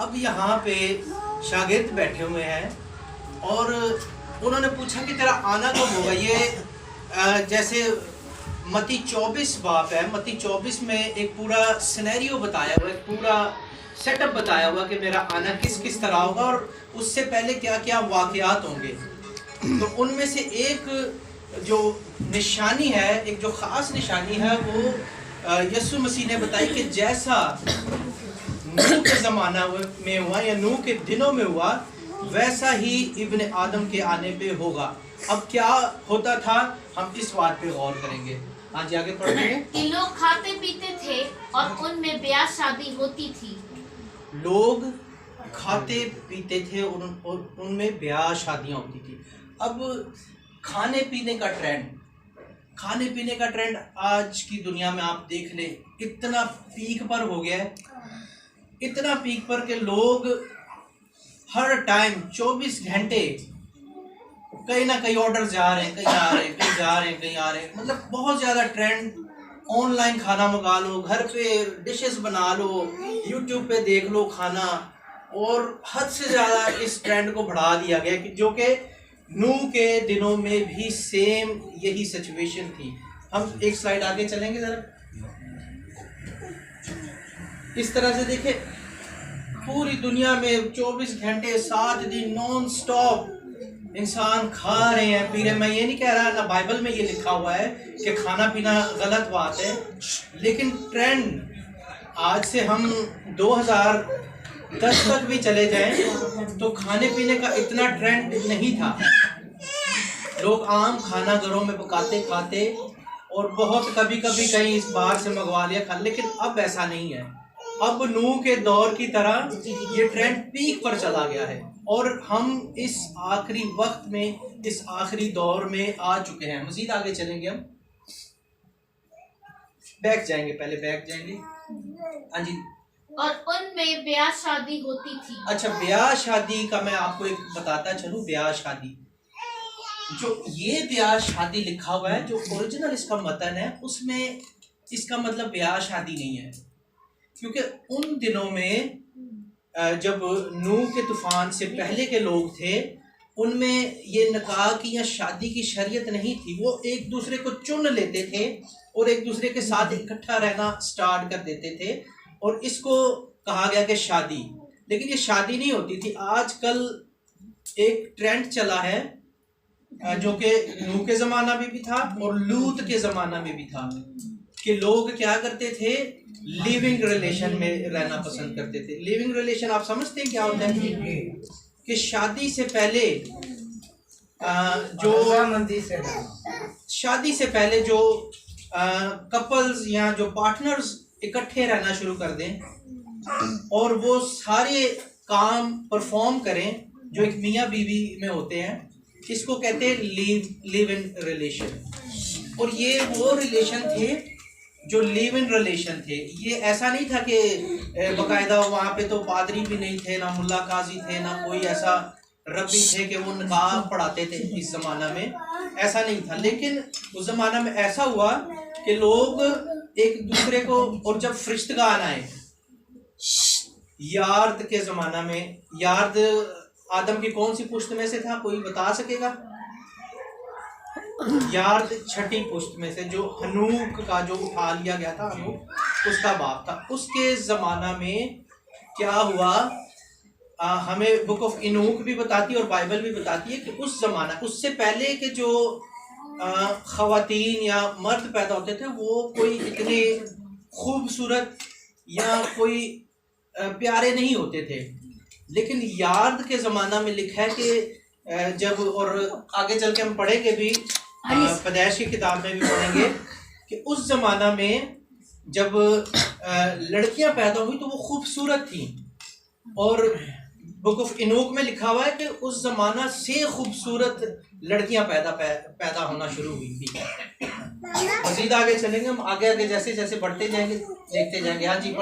اب یہاں پہ شاگرد بیٹھے ہوئے ہیں اور انہوں نے پوچھا کہ تیرا آنا کب ہوگا. یہ جیسے متی 24 باب ہے, متی 24 میں ایک پورا سینیریو بتایا ہوا ہے, ایک پورا سیٹ اپ بتایا ہوا کہ میرا آنا کس کس طرح ہوگا اور اس سے پہلے کیا کیا واقعات ہوں گے. تو ان میں سے ایک جو نشانی ہے, ایک جو خاص نشانی ہے, وہ یسوع مسیح نے بتائی کہ جیسا نوح کے زمانہ میں ہوا یا نوح کے دنوں میں ہوا ویسا ہی ابن آدم کے آنے پہ ہوگا. اب کیا ہوتا تھا, ہم اس بات پہ غور کریں گے. ہاں جی آگے پڑھیں گے. کہ لوگ کھاتے پیتے تھے اور ان میں بیاہ شادی ہوتی تھی. لوگ کھاتے پیتے تھے اور ان میں بیاہ شادیاں ہوتی تھی. اب کھانے پینے کا ٹرینڈ آج کی دنیا میں آپ دیکھ لیں اتنا پیک پر ہو گیا ہے, اتنا پیک پر کہ لوگ ہر ٹائم 24 گھنٹے کہیں نہ کہیں آرڈر جا رہے ہیں, کہیں آ رہے ہیں, کہیں جا رہے ہیں, کہیں آ رہے ہیں. مطلب بہت زیادہ ٹرینڈ, آن لائن کھانا منگا لو, گھر پہ ڈشز بنا لو, یوٹیوب پہ دیکھ لو کھانا. اور حد سے زیادہ اس ٹرینڈ کو بڑھا دیا گیا کہ جو کہ نوح کے دنوں میں بھی سیم یہی سچویشن تھی. ہم ایک سلائیڈ آگے چلیں گے ذرا. اس طرح سے دیکھیں پوری دنیا میں 24 گھنٹے 7 دن نان سٹاپ انسان کھا رہے ہیں, پی رہے ہیں. میں یہ نہیں کہہ رہا, نہ بائبل میں یہ لکھا ہوا ہے کہ کھانا پینا غلط بات ہے, لیکن ٹرینڈ آج سے ہم 2010 تک بھی چلے جائیں تو کھانے پینے کا اتنا ٹرینڈ نہیں تھا. لوگ عام کھانا گھروں میں پکاتے کھاتے اور بہت کبھی کبھی کہیں اس باہر سے منگوا لیا کھا, لیکن اب ایسا نہیں ہے. اب نوح کے دور کی طرح یہ ٹرینڈ پیک پر چلا گیا ہے اور ہم اس آخری وقت میں, اس آخری دور میں آ چکے ہیں. مزید آگے چلیں گے, ہم بیک جائیں گے, پہلے بیک جائیں گے. ہاں جی. اور ان میں بیاہ شادی ہوتی تھی. اچھا, بیاہ شادی کا میں آپ کو ایک بتاتا چلوں. بیاہ شادی, جو یہ بیاہ شادی لکھا ہوا ہے, جو اوریجنل اس کا متن ہے, اس میں اس کا مطلب بیاہ شادی نہیں ہے. کیونکہ ان دنوں میں جب نوح کے طوفان سے پہلے کے لوگ تھے, ان میں یہ نکاح کی یا شادی کی شریعت نہیں تھی. وہ ایک دوسرے کو چن لیتے تھے اور ایک دوسرے کے ساتھ اکٹھا رہنا سٹارٹ کر دیتے تھے, اور اس کو کہا گیا کہ شادی. لیکن یہ شادی نہیں ہوتی تھی. آج کل ایک ٹرینڈ چلا ہے جو کہ نوح کے زمانہ میں بھی تھا اور لوط کے زمانہ میں بھی تھا, کہ لوگ کیا کرتے تھے, لیونگ ریلیشن میں رہنا پسند کرتے تھے. لیونگ ریلیشن آپ سمجھتے ہیں کیا ہوتا ہے؟ کہ شادی سے پہلے جو کپلز یا جو پارٹنرز اکٹھے رہنا شروع کر دیں اور وہ سارے کام پرفارم کریں جو ایک میاں بیوی میں ہوتے ہیں, اس کو کہتے ہیں لیو ان ریلیشن. اور یہ وہ ریلیشن تھے جو لیو ان ریلیشن تھے. یہ ایسا نہیں تھا کہ باقاعدہ وہاں پہ تو پادری بھی نہیں تھے, نہ ملا قاضی تھے, نہ کوئی ایسا ربی تھے کہ وہ نکاح پڑھاتے تھے. اس زمانہ میں ایسا نہیں تھا. لیکن اس زمانہ میں ایسا ہوا کہ لوگ ایک دوسرے کو, اور جب فرشتگان آئے یارد کے زمانہ میں, یارد آدم کی کون سی پشت میں سے تھا, کوئی بتا سکے گا؟ یارد چھٹی پشت میں سے, جو ہنوک کا جو اٹھا لیا گیا تھا, ہنوک اس کا باپ تھا. اس کے زمانہ میں کیا ہوا, ہمیں بک آف انوک بھی بتاتی ہے اور بائبل بھی بتاتی ہے کہ اس زمانہ, اس سے پہلے کے جو خواتین یا مرد پیدا ہوتے تھے وہ کوئی اتنے خوبصورت یا کوئی پیارے نہیں ہوتے تھے. لیکن یارد کے زمانہ میں لکھا ہے کہ جب, اور آگے چل کے ہم پڑھیں گے بھی, پیدائش کی کتاب میں بھی پڑھیں گے کہ اس زمانہ میں جب لڑکیاں پیدا ہوئی تو وہ خوبصورت تھیں. اور بک آف انوک میں لکھا ہوا ہے کہ اس زمانہ سے خوبصورت لڑکیاں پیدا ہونا شروع ہوئی تھی. مزید آگے چلیں گے ہم, آگے جیسے جیسے بڑھتے جائیں گے دیکھتے جائیں گے. ہاں جی.